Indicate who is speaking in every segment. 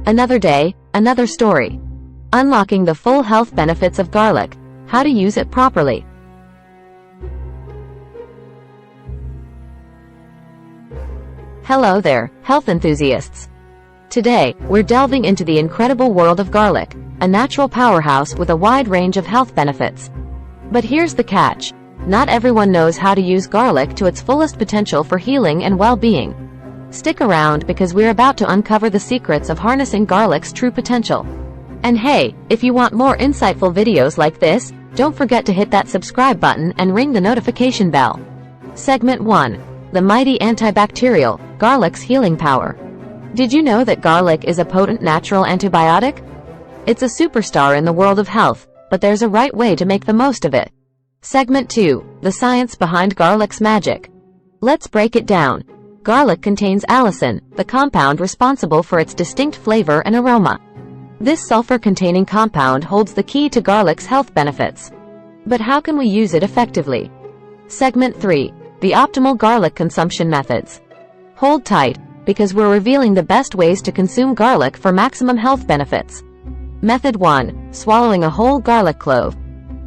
Speaker 1: Another day, another story. Unlocking the full health benefits of garlic. How to use it properly. Hello there, health enthusiasts. Today, we're delving into the incredible world of garlic, a natural powerhouse with a wide range of health benefits. But here's the catch. Not everyone knows how to use garlic to its fullest potential for healing and well-being. Stick around because we're about to uncover the secrets of harnessing garlic's true potential. And hey, if you want more insightful videos like this, don't forget to hit that subscribe button and ring the notification bell. Segment 1. The mighty antibacterial, garlic's healing power. Did you know that garlic is a potent natural antibiotic? It's a superstar in the world of health, but there's a right way to make the most of it. Segment 2. The science behind garlic's magic. Let's break it down. Garlic contains allicin, the compound responsible for its distinct flavor and aroma. This sulfur-containing compound holds the key to garlic's health benefits. But how can we use it effectively? Segment 3. The optimal garlic consumption methods. Hold tight, because we're revealing the best ways to consume garlic for maximum health benefits. Method 1. Swallowing a whole garlic clove.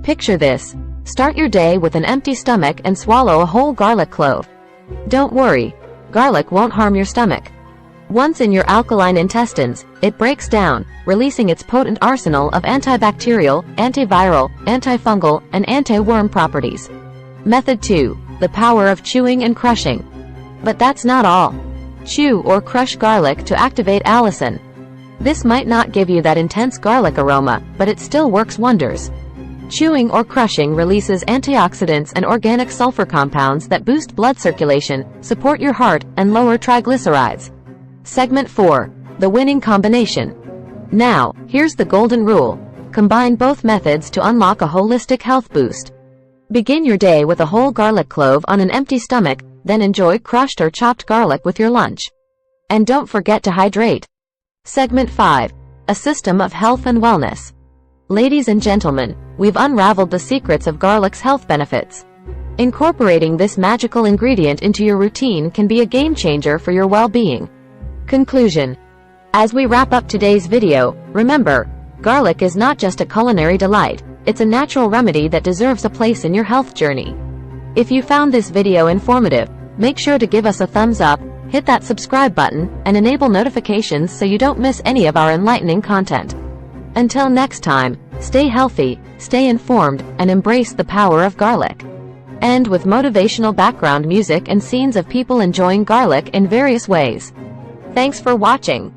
Speaker 1: Picture this. Start your day with an empty stomach and swallow a whole garlic clove. Don't worry, garlic won't harm your stomach. Once in your alkaline intestines, it breaks down, releasing its potent arsenal of antibacterial, antiviral, antifungal, and anti-worm properties. Method 2. The power of chewing and crushing. But that's not all. Chew or crush garlic to activate allicin. This might not give you that intense garlic aroma, but it still works wonders. Chewing or crushing releases antioxidants and organic sulfur compounds that boost blood circulation, support your heart, and lower triglycerides. Segment 4. The winning combination. Now, here's the golden rule. Combine both methods to unlock a holistic health boost. Begin your day with a whole garlic clove on an empty stomach, then enjoy crushed or chopped garlic with your lunch. And don't forget to hydrate. Segment 5. A system of health and wellness. Ladies and gentlemen, we've unraveled the secrets of garlic's health benefits. Incorporating this magical ingredient into your routine can be a game changer for your well-being. Conclusion. As we wrap up today's video, remember, garlic is not just a culinary delight, it's a natural remedy that deserves a place in your health journey. If you found this video informative, make sure to give us a thumbs up, hit that subscribe button, and enable notifications so you don't miss any of our enlightening content. Until next time, stay healthy, stay informed, and embrace the power of garlic. End with motivational background music and scenes of people enjoying garlic in various ways. Thanks for watching.